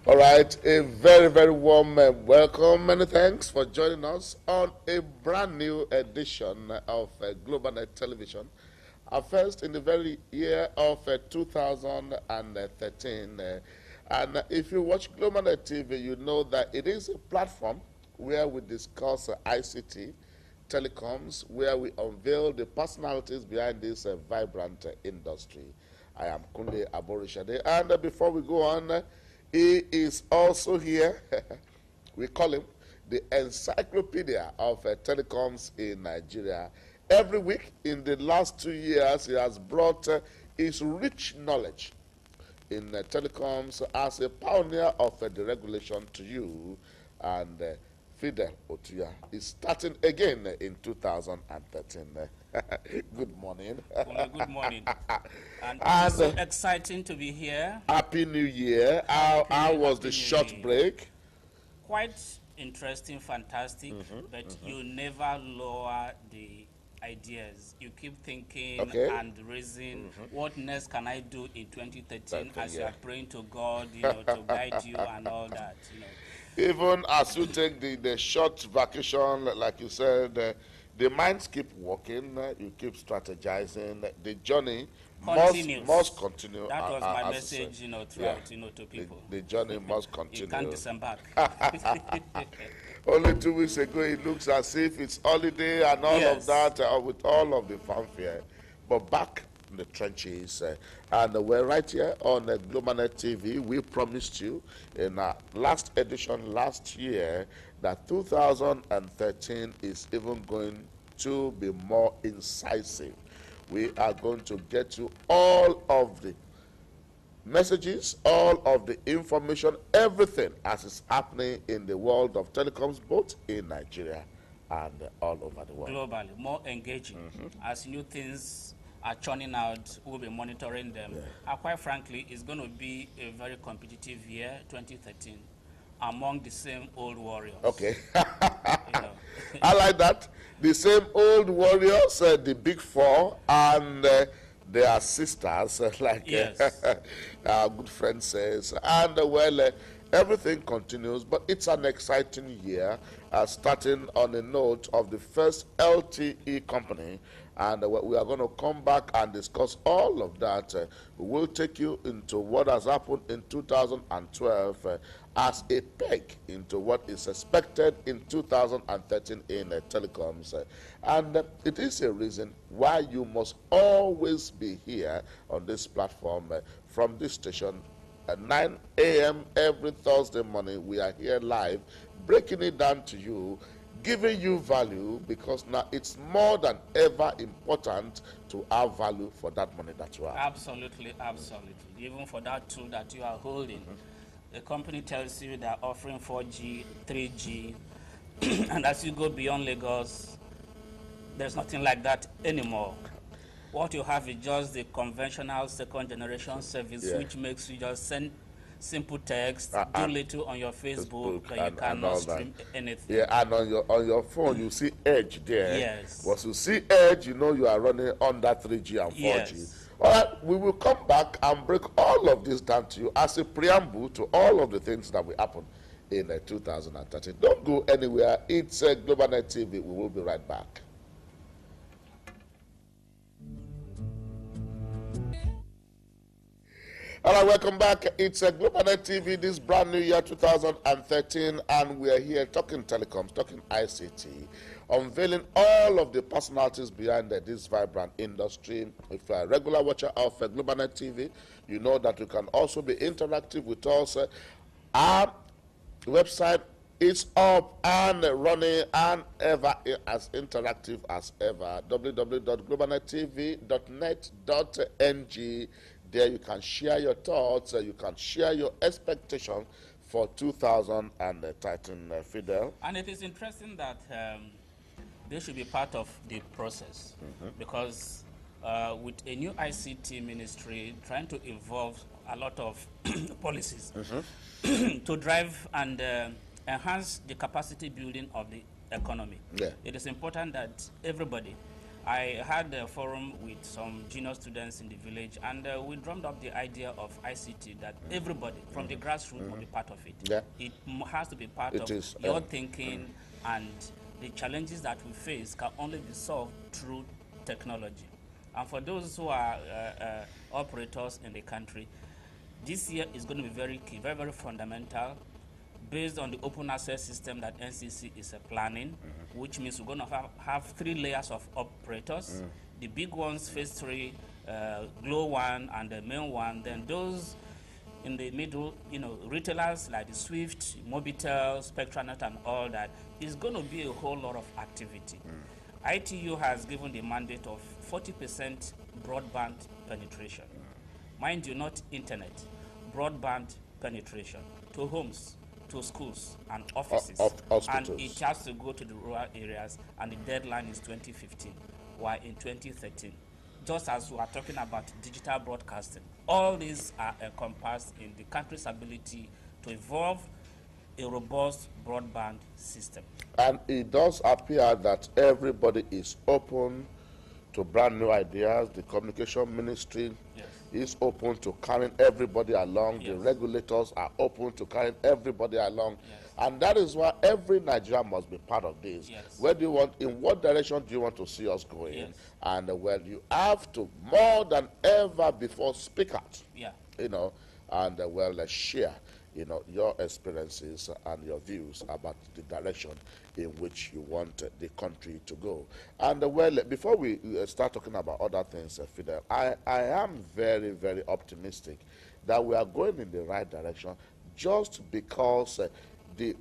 All right, a very, very warm welcome. Many thanks for joining us on a brand new edition of GlobalNet Television. Our first in the very year of 2013. And if you watch GlobalNet TV, you know that it is a platform where we discuss ICT, telecoms, where we unveil the personalities behind this vibrant industry. I am Kunle Aborishade. And before we go on, he is also here. We call him the encyclopedia of telecoms in Nigeria. Every week in the last 2 years, he has brought his rich knowledge in telecoms as a pioneer of the regulation to you. And Fidel Otuya is starting again in 2013. Good morning. Well, good morning. And And it's so exciting to be here. Happy New Year. How was the Happy New short Year. break? Quite interesting, fantastic, but you never lower the ideas. You keep thinking Okay. and raising what next can I do in 2013 as you yeah. are praying to God, to guide you and all that. Even as you take the short vacation, like you said, the minds keep working, you keep strategizing, the journey Continues. must continue. That was my as you message, said. throughout, to The, people. the journey must You continue. can't disembark. Only 2 weeks ago, it looks as if it's holiday and all of Yes. that, with all of the fanfare. But back in the trenches, and we're right here on GlobalNet TV. We promised you in our last edition last year that 2013 is even going to be more incisive. We are going to get you all of the messages, all of the information, everything as is happening in the world of telecoms, both in Nigeria and all over the world. Globally, more engaging. As new things are churning out, we'll be monitoring them. Quite frankly, it's going to be a very competitive year, 2013, among the same old warriors. Okay. You know. I like that. The same old warriors, the big four, and their sisters, like Yes. our good friend says. And everything continues, but it's an exciting year, starting on a note of the first LTE company. And we are going to come back and discuss all of that. We will take you into what has happened in 2012 as a peg into what is expected in 2013 in telecoms. And it is a reason why you must always be here on this platform from this station at 9 a.m. every Thursday morning. We are here live, breaking it down to you, giving you value, because now it's more than ever important to have value for that money that you have. Absolutely, absolutely. Even for that tool that you are holding, the company tells you they're offering 4G, 3G, and as you go beyond Lagos, there's nothing like that anymore. What you have is just the conventional second generation service, Yeah. which makes you just send simple text, do and little on your Facebook, but you and cannot all that. stream anything. Yeah, and on your phone you see Edge there. Yes. Once you see Edge, you know you are running under 3G and 4G. Yes. All right, we will come back and break all of this down to you as a preamble to all of the things that will happen in 2013. Don't go anywhere. It's GlobalNet TV. We will be right back. All right, welcome back. It's a GlobalNet TV, this brand new year 2013, and we are here talking telecoms, talking ICT, unveiling all of the personalities behind this vibrant industry. If you're a regular watcher of GlobalNet TV, you know that you can also be interactive with us. Our website is up and running and ever as interactive as ever. www.globalnettv.net.ng. There you can share your thoughts, you can share your expectations for 2013, Fidel. And it is interesting that they should be part of the process because with a new ICT ministry trying to evolve a lot of policies to drive and enhance the capacity building of the economy. Yeah. It is important that everybody. I had a forum with some junior students in the village, and we drummed up the idea of ICT that everybody from the grassroots will be part of it. Yeah. It has to be part It of is, your thinking, and the challenges that we face can only be solved through technology. And for those who are operators in the country, this year is going to be very key, very, very fundamental, based on the open access system that NCC is planning, which means we're going to have 3 layers of operators. The big ones, phase 3, Glow 1, and the main one. Then those in the middle, retailers like the Swift, Mobitel, Spectranet, and all that, is going to be a whole lot of activity. ITU has given the mandate of 40% broadband penetration. Mind you, not internet, broadband penetration to homes, to schools and offices, and it has to go to the rural areas, and the deadline is 2015, while in 2013, just as we are talking about digital broadcasting, all these are encompassed in the country's ability to evolve a robust broadband system. And it does appear that everybody is open to brand new ideas. The communication ministry is open to carrying everybody along. The regulators are open to carrying everybody along. And that is why every Nigerian must be part of this. Where do you want, in what direction do you want to see us going? And well, you have to more than ever before speak out, and well, share your experiences and your views about the direction in which you want the country to go. And well, before we start talking about other things, Fidel, I am very, very optimistic that we are going in the right direction, just because the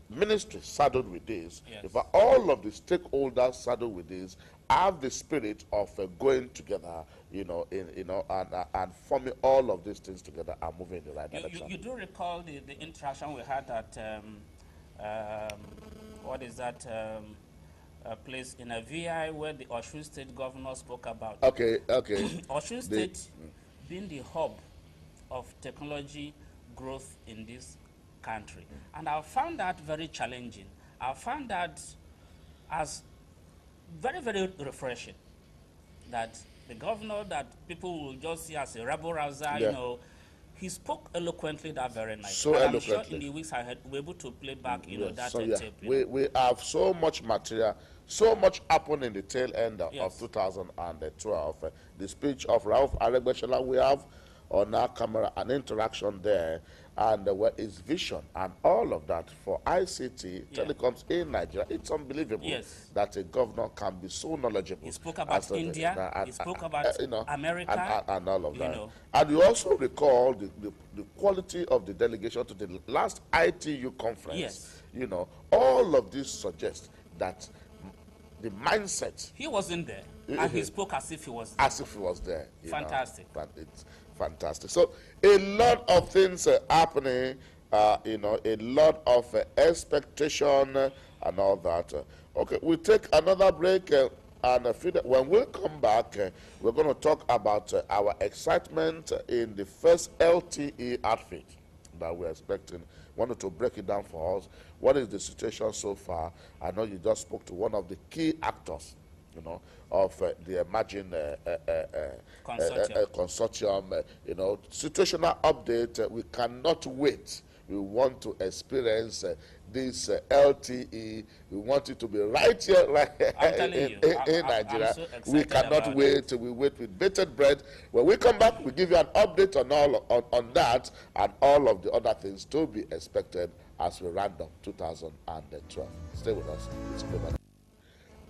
ministry saddled with this, if all of the stakeholders saddled with this, have the spirit of going together, and forming all of these things together and moving in the right direction. You do recall the interaction we had at what is that place in a VI where the Osun State governor spoke about. Okay. Osun State being the hub of technology growth in this country, and I found that very challenging. I found that as very, very refreshing, that the governor that people will just see as a rabble-rouser, he spoke eloquently that very night. So and eloquently. I'm sure in the weeks ahead we're able to play back, that tape. We have so much material, so much happened in the tail end of 2012. The speech of Rauf Aregbesola, we have on our camera an interaction there, and his vision and all of that for ICT telecoms in Nigeria. It's unbelievable that a governor can be so knowledgeable. He spoke about India, he spoke about America, and all of that. And you also recall the quality of the delegation to the last ITU conference. All of this suggests that the mindset. He wasn't there, and he spoke as if he was there. As if he was there. Fantastic. It's fantastic. So a lot of things are happening, a lot of expectation and all that. Okay, we'll take another break, and when we come back, we're going to talk about our excitement in the first LTE outfit that we're expecting. Wanted to break it down for us. What is the situation so far? I know you just spoke to one of the key actors, of the Imagine consortium. Situational update. We cannot wait we want to experience this LTE. We want it to be right here, right I'm telling in, you, in I'm Nigeria. so We excited cannot about wait. We wait with bated breath. When we come back, we give you an update on on that and all of the other things to be expected as we round up 2012. Stay with us. It's Global.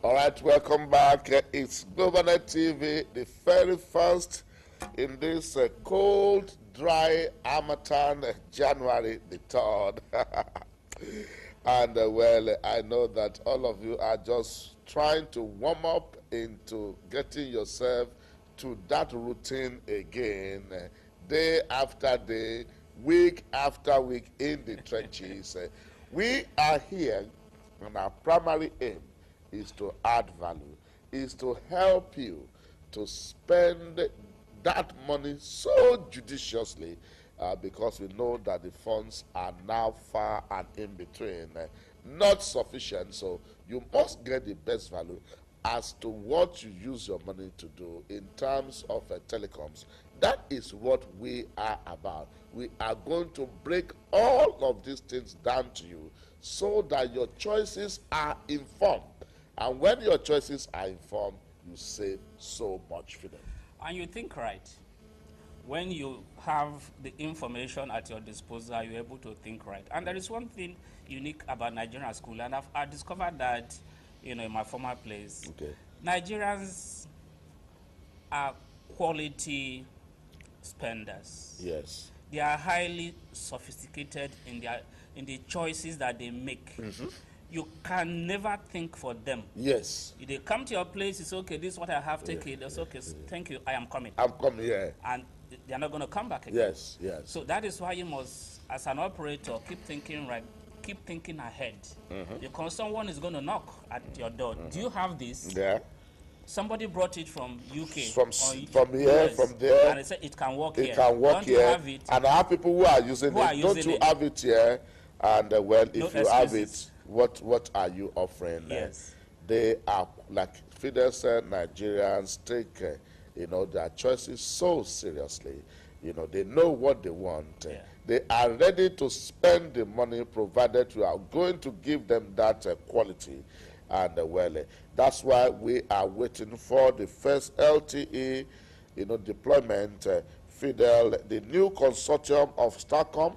All right, welcome back. It's GlobalNet TV, the very first in this cold, dry Harmattan, January the 3rd. And well, I know that all of you are just trying to warm up into getting yourself to that routine again, day after day, week after week in the trenches. We are here, and our primary aim is to add value, is to help you to spend that money so judiciously, because we know that the funds are now far and in between, not sufficient. So you must get the best value as to what you use your money to do in terms of telecoms. That is what we are about. We are going to break all of these things down to you so that your choices are informed. And when your choices are informed, you save so much for them. And you think right. When you have the information at your disposal, you're able to think right. And there is one thing unique about Nigerian school, and I discovered that, in my former place. Okay. Nigerians are quality spenders. Yes. They are highly sophisticated in the choices that they make. You can never think for them. Yes. If they come to your place, it's okay, this is what I have, take it. It's okay, thank you, I am coming. I'm coming here. And they're not going to come back again. Yes, yes. So that is why you must, as an operator, keep thinking right, keep thinking ahead. Because someone is going to knock at your door. Do you have this? Yeah. Somebody brought it from UK. From here, US, from there. And they said it can work It here. can work Don't here. you have it? And I have people who are using Who it. are Don't using you it? have it here? And well, No if you have excuses. it, what are you offering? Yes. They are, like Fidel said, Nigerians take their choices so seriously. They know what they want. Yeah. They are ready to spend the money provided you are going to give them that quality. And well, that's why we are waiting for the first LTE, deployment. Fidel, the new consortium of Starcom,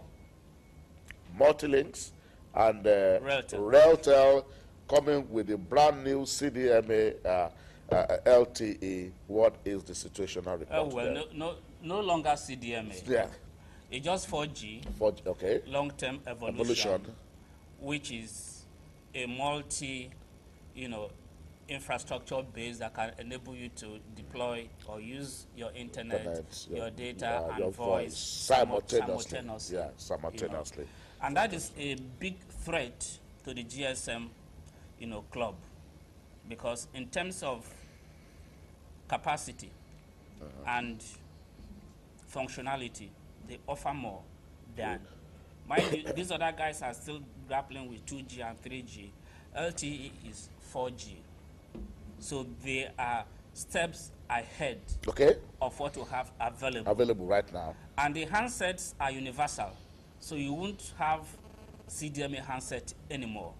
Multilinks, and Realtel coming with the brand new CDMA LTE. What is the situational report? Well, no longer CDMA. Yeah. It's just 4G. Okay. Long-term evolution, which is a multi, infrastructure base that can enable you to deploy or use your internet, your data, and your voice simultaneously. Yeah, simultaneously. And that is a big threat to the GSM, club, because in terms of capacity and functionality, they offer more than. Mind you, these other guys are still grappling with 2G and 3G. LTE is 4G. So they are steps ahead of what you have available. Available right now. And the handsets are universal. So you won't have CDMA handset anymore.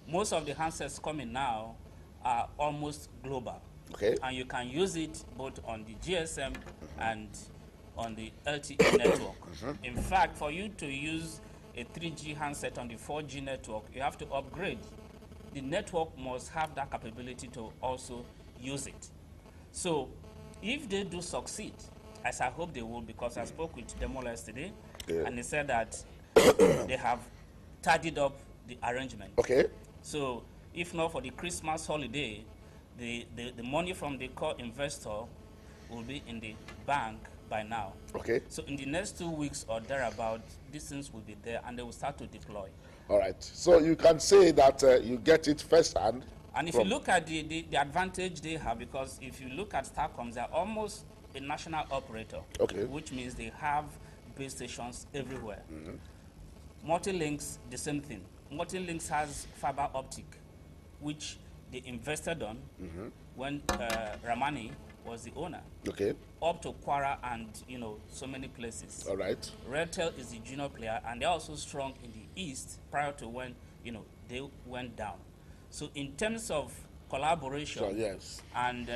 Most of the handsets coming now are almost global. Okay. And you can use it both on the GSM and on the LTE network. In fact, for you to use a 3G handset on the 4G network, you have to upgrade. The network must have that capability to also use it. So if they do succeed, as I hope they will, because I spoke with Demola yesterday, and they said that they have tidied up the arrangement. Okay. So if not for the Christmas holiday, the money from the core investor will be in the bank by now. Okay. So in the next 2 weeks or thereabout, these things will be there and they will start to deploy. All right. So you can say that you get it firsthand. And if you look at the advantage they have, because if you look at Starcom, they're almost a national operator, which means they have base stations everywhere. Multilinks, the same thing. Multilinks has fiber optic, which they invested on when Ramani was the owner, Okay. up to Kwara and so many places. All right. Redtail is the junior player, and they're also strong in the East prior to when they went down. So in terms of collaboration, Sure, yes. and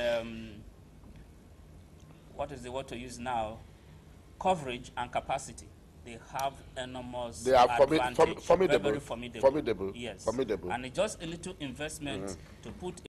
what is the word to use now? Coverage and capacity. They have enormous They are advantage. formidable. Very, very formidable. Formidable. Yes. Formidable. And it's just a little investment to put